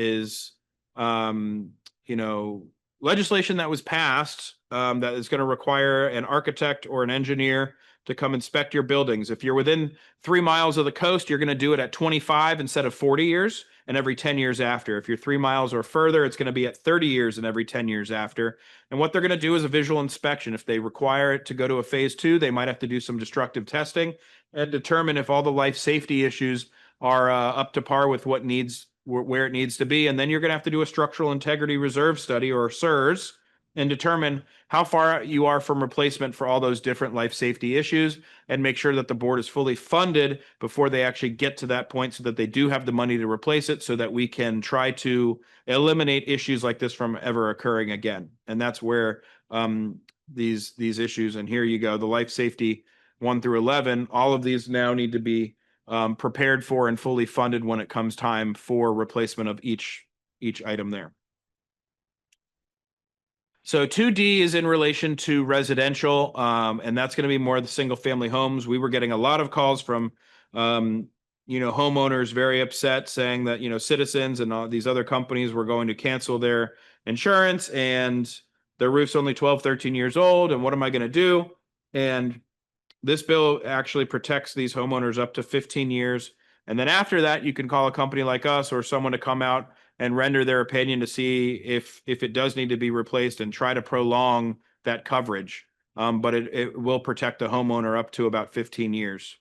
legislation that was passed that is going to require an architect or an engineer to come inspect your buildings. If you're within 3 miles of the coast, you're going to do it at 25 instead of 40 years and every 10 years after. If you're 3 miles or further, it's going to be at 30 years and every 10 years after. And what they're going to do is a visual inspection. If they require it to go to a phase 2, they might have to do some destructive testing and determine if all the life safety issues are up to par with where it needs to be. And then you're going to have to do a structural integrity reserve study, or SIRS, and determine how far you are from replacement for all those different life safety issues, and make sure that the board is fully funded before they actually get to that point, so that they do have the money to replace it, so that we can try to eliminate issues like this from ever occurring again. And that's where these issues, and here you go, the life safety 1 through 11, all of these now need to be prepared for and fully funded when it comes time for replacement of each item there. So 2D is in relation to residential, and that's going to be more of the single family homes. We were getting a lot of calls from homeowners very upset, saying that Citizens and all these other companies were going to cancel their insurance, and their roof's only 12, 13 years old, and what am I going to do? And this bill actually protects these homeowners up to 15 years. And then after that, you can call a company like us or someone to come out and render their opinion to see if it does need to be replaced, and try to prolong that coverage. But it will protect the homeowner up to about 15 years.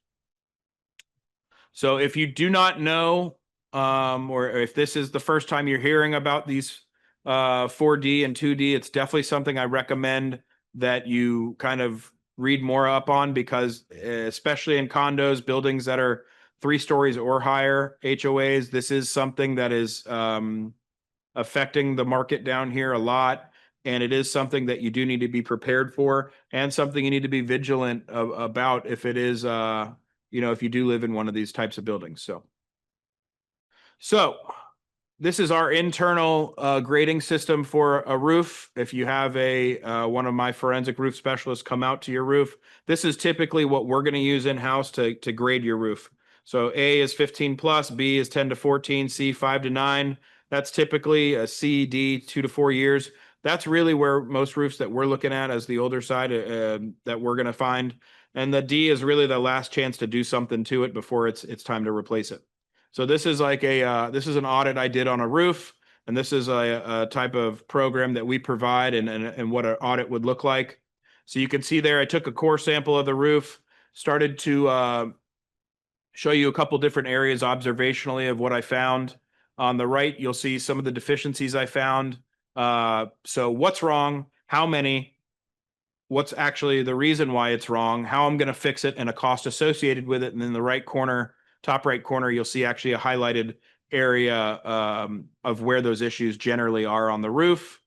So if you do not know, or if this is the first time you're hearing about these 4D and 2D, it's definitely something I recommend that you kind of read more up on, because especially in condos, buildings that are 3 stories or higher, HOAs, this is something that is affecting the market down here a lot. And it is something that you do need to be prepared for, and something you need to be vigilant about if it is, if you do live in one of these types of buildings. So this is our internal grading system for a roof. If you have one of my forensic roof specialists come out to your roof, this is typically what we're going to use in-house to grade your roof. So A is 15 plus, B is 10 to 14, C 5 to 9. That's typically a C, D 2 to 4 years. That's really where most roofs that we're looking at as the older side that we're going to find. And the D is really the last chance to do something to it before it's time to replace it. So this is like this is an audit I did on a roof, and this is a type of program that we provide, and what an audit would look like. So you can see there, I took a core sample of the roof, started to show you a couple different areas observationally of what I found. On the right, you'll see some of the deficiencies I found. So what's wrong, how many, what's actually the reason why it's wrong, how I'm going to fix it, and a cost associated with it. And in the right corner, top right corner, you'll see actually a highlighted area of where those issues generally are on the roof.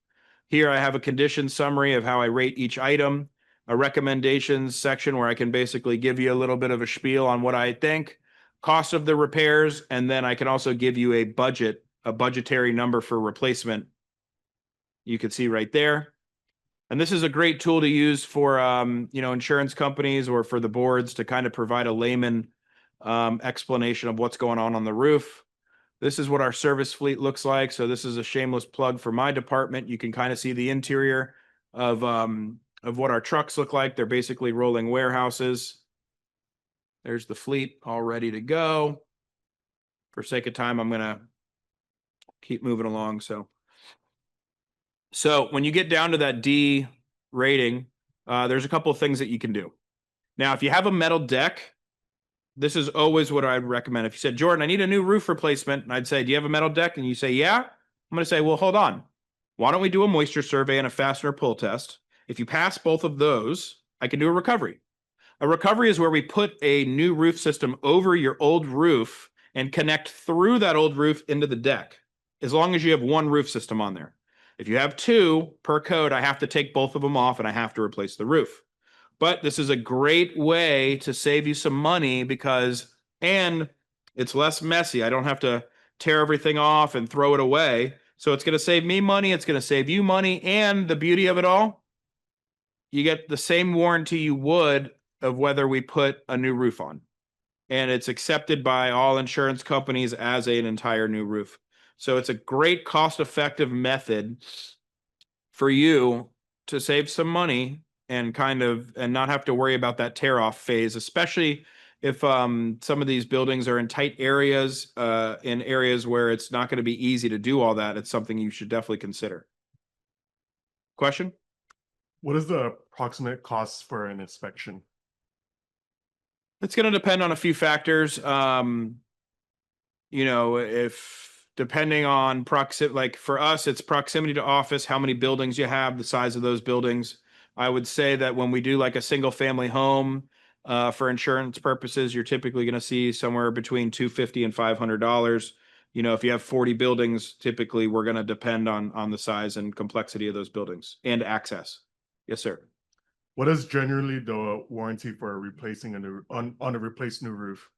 Here I have a condition summary of how I rate each item, a recommendations section where I can basically give you a little bit of a spiel on what I think, cost of the repairs, and then I can also give you a budgetary number for replacement. You can see right there. And this is a great tool to use for insurance companies or for the boards to kind of provide a layman explanation of what's going on the roof. This is what our service fleet looks like. So this is a shameless plug for my department. You can kind of see the interior of what our trucks look like. They're basically rolling warehouses. There's the fleet all ready to go. For sake of time, I'm going to keep moving along. So when you get down to that D rating, there's a couple of things that you can do. Now, if you have a metal deck, this is always what I'd recommend. If you said, Jordan, I need a new roof replacement, and I'd say, do you have a metal deck? And you say, yeah. I'm going to say, well, hold on. Why don't we do a moisture survey and a fastener pull test? If you pass both of those, I can do a recovery. A recovery is where we put a new roof system over your old roof and connect through that old roof into the deck, as long as you have one roof system on there. If you have two per code, I have to take both of them off and I have to replace the roof. But this is a great way to save you some money and it's less messy. I don't have to tear everything off and throw it away. So it's going to save me money. It's going to save you money. And the beauty of it all, you get the same warranty you would of whether we put a new roof on. And it's accepted by all insurance companies as an entire new roof. So it's a great cost-effective method for you to save some money and not have to worry about that tear off phase, especially if some of these buildings are in tight areas, in areas where it's not going to be easy to do all that. It's something you should definitely consider. Question? What is the approximate cost for an inspection? It's going to depend on a few factors. If depending on like for us, it's proximity to office, how many buildings you have, the size of those buildings. I would say that when we do like a single family home, for insurance purposes, you're typically going to see somewhere between $250 and $500. If you have 40 buildings, typically we're going to depend on the size and complexity of those buildings and access. Yes, sir. What is generally the warranty for replacing on a replaced new roof?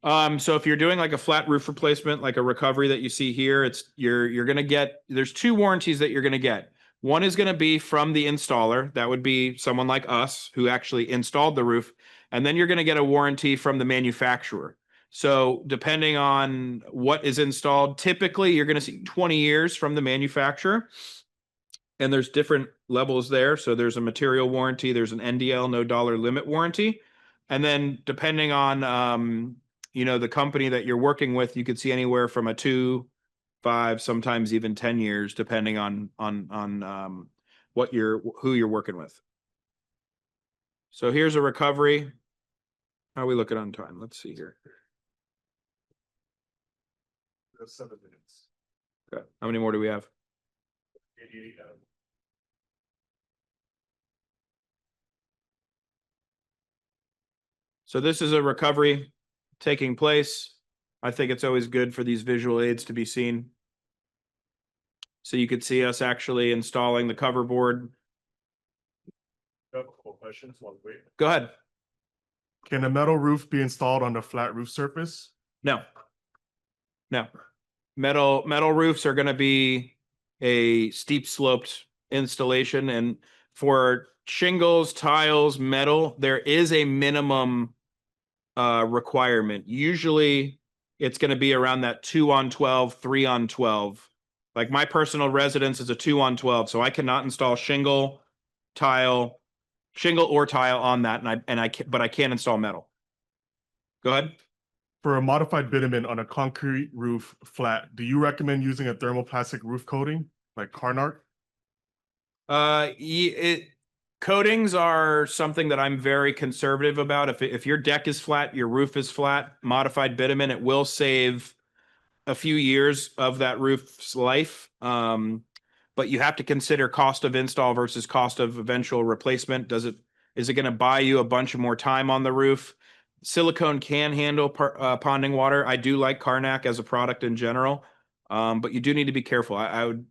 So if you're doing like a flat roof replacement, like a recovery that you see here, you're going to get, there's two warranties that you're going to get. One is going to be from the installer. That would be someone like us who actually installed the roof. And then you're going to get a warranty from the manufacturer. So depending on what is installed, typically you're going to see 20 years from the manufacturer. And there's different levels there. So there's a material warranty, there's an NDL, no dollar limit warranty. And then depending on, the company that you're working with, you could see anywhere from a 2, 5, sometimes even 10 years, depending on who you're working with. So here's a recovery. How are we looking on time? Let's see here. 7 minutes. Okay. How many more do we have? 88. So this is a recovery taking place. I think it's always good for these visual aids to be seen. So you could see us actually installing the cover board. I have a couple questions. Wait. Go ahead. Can a metal roof be installed on a flat roof surface? No. Metal roofs are going to be a steep sloped installation, and for shingles, tiles, metal, there is a minimum requirement. Usually it's going to be around that 2-on-12, 3-on-12. Like my personal residence is a 2-on-12, so I cannot install shingle or tile on that, but I can install metal. Go ahead. For a modified bitumen on a concrete roof flat, do you recommend using a thermoplastic roof coating like Carnark? Coatings are something that I'm very conservative about. If your deck is flat, your roof is flat, modified bitumen, it will save a few years of that roof's life. But you have to consider cost of install versus cost of eventual replacement. Is it going to buy you a bunch of more time on the roof? Silicone can handle ponding water. I do like Carnac as a product in general, but you do need to be careful.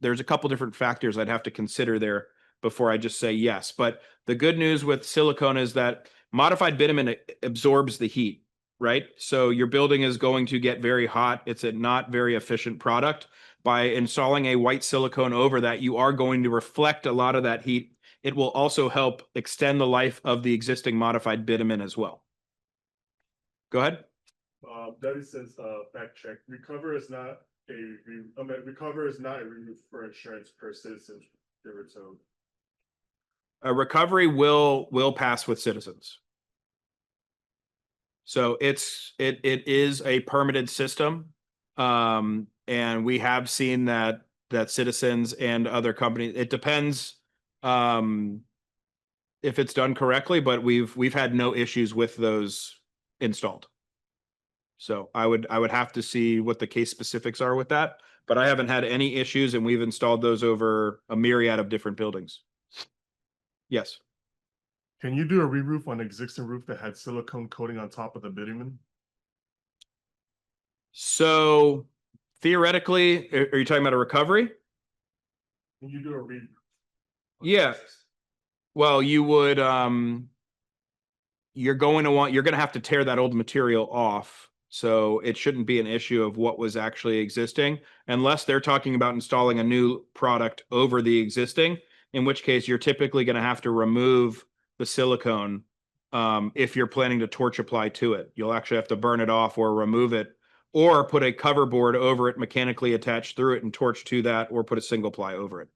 There's a couple different factors I'd have to consider there before I just say yes. But the good news with silicone is that modified bitumen absorbs the heat, right? So your building is going to get very hot. It's a not very efficient product. By installing a white silicone over that, you are going to reflect a lot of that heat. It will also help extend the life of the existing modified bitumen as well. Go ahead. Debbie says, fact check. Recover is not a roof for insurance per citizen. So A recovery will pass with citizens. So it is a permitted system. And we have seen that citizens and other companies, it depends if it's done correctly, but we've had no issues with those installed. So I would have to see what the case specifics are with that, but I haven't had any issues, and we've installed those over a myriad of different buildings. Yes. Can you do a re-roof on an existing roof that had silicone coating on top of the bitumen? So theoretically, are you talking about a recovery? Can you do a re-roof? Yeah. Well, you would you're going to have to tear that old material off. So it shouldn't be an issue of what was actually existing, unless they're talking about installing a new product over the existing, in which case you're typically going to have to remove the silicone. If you're planning to torch apply to it, you'll actually have to burn it off or remove it, or put a cover board over it, mechanically attached through it and torch to that, or put a single ply over it.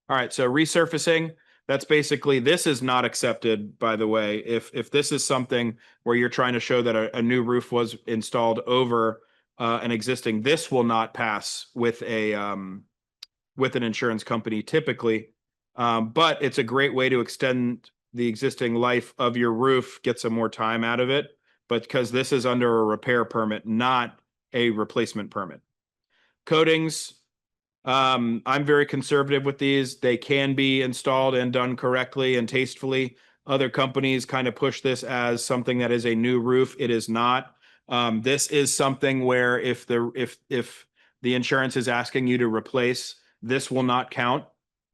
All right, so resurfacing, that's basically, this is not accepted, by the way. If this is something where you're trying to show that a new roof was installed over an existing, this will not pass with an insurance company typically. But it's a great way to extend the existing life of your roof, get some more time out of it. But because this is under a repair permit, not a replacement permit. Coatings, I'm very conservative with these. They can be installed and done correctly and tastefully. Other companies kind of push this as something that is a new roof. It is not. This is something where if the insurance is asking you to replace, this will not count.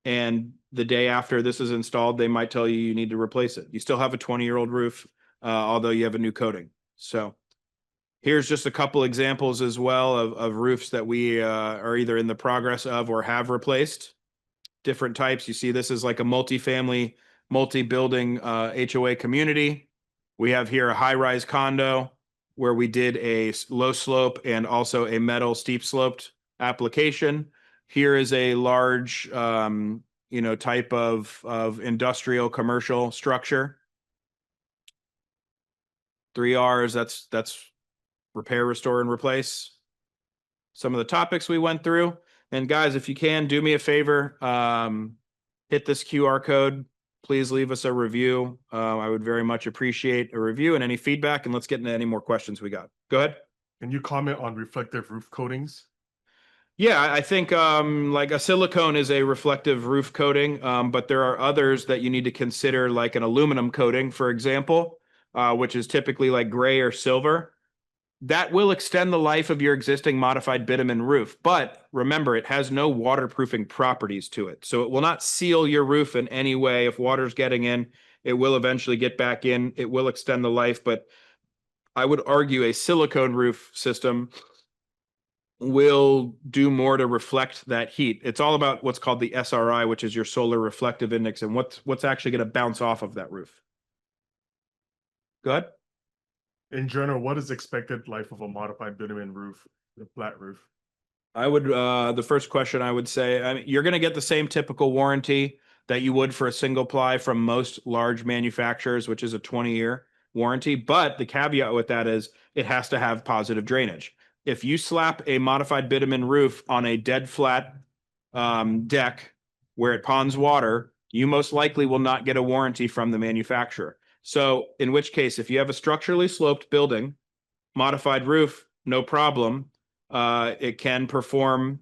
And the day after this is installed, they might tell you you need to replace it. You still have a 20-year-old roof, although you have a new coating. So here's just a couple examples as well of roofs that we are either in the progress of or have replaced. Different types. You see this is like a multi-family, multi-building HOA community. We have here a high-rise condo where we did a low slope and also a metal steep sloped application. Here is a large type of industrial commercial structure. 3 R's, that's repair, restore, and replace. Some of the topics we went through. And guys, if you can, do me a favor, hit this QR code. Please leave us a review. I would very much appreciate a review and any feedback, and let's get into any more questions we got. Go ahead. Can you comment on reflective roof coatings? Yeah, I think like a silicone is a reflective roof coating, but there are others that you need to consider, like an aluminum coating, for example, which is typically like gray or silver. That will extend the life of your existing modified bitumen roof, but remember, it has no waterproofing properties to it. So it will not seal your roof in any way. If water's getting in, it will eventually get back in. It will extend the life, but I would argue a silicone roof system will do more to reflect that heat. It's all about what's called the SRI, which is your solar reflective index, and what's actually going to bounce off of that roof. Go ahead. In general, what is expected life of a modified bitumen roof, a flat roof? I would, the first question I would say, I mean, you're going to get the same typical warranty that you would for a single ply from most large manufacturers, which is a 20-year warranty. But the caveat with that is it has to have positive drainage. If you slap a modified bitumen roof on a dead flat deck where it ponds water, you most likely will not get a warranty from the manufacturer. So in which case, if you have a structurally sloped building, modified roof, no problem. It can perform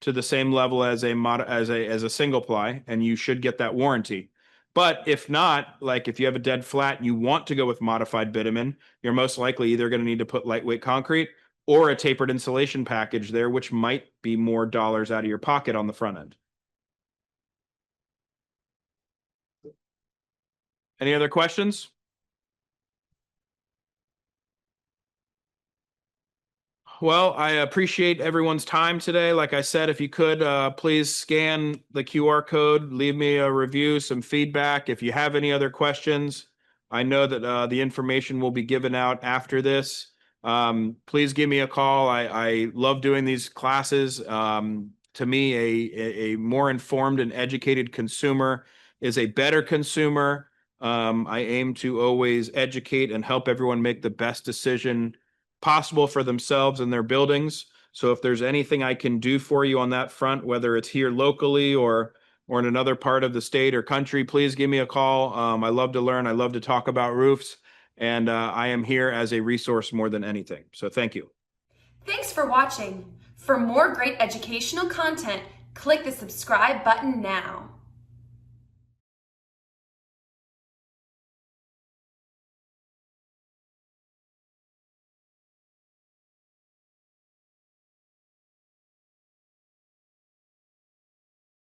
to the same level as a single ply, and you should get that warranty. But if not, like if you have a dead flat and you want to go with modified bitumen, you're most likely either going to need to put lightweight concrete or a tapered insulation package there, which might be more dollars out of your pocket on the front end. Any other questions? Well, I appreciate everyone's time today. Like I said, if you could, please scan the QR code, leave me a review, some feedback. If you have any other questions, I know that the information will be given out after this. Please give me a call. I love doing these classes. To me, a more informed and educated consumer is a better consumer. I aim to always educate and help everyone make the best decision possible for themselves and their buildings. So if there's anything I can do for you on that front, whether it's here locally or in another part of the state or country, please give me a call. I love to learn. I love to talk about roofs, and I am here as a resource more than anything. So thank you. Thanks for watching. For more great educational content, click the subscribe button now.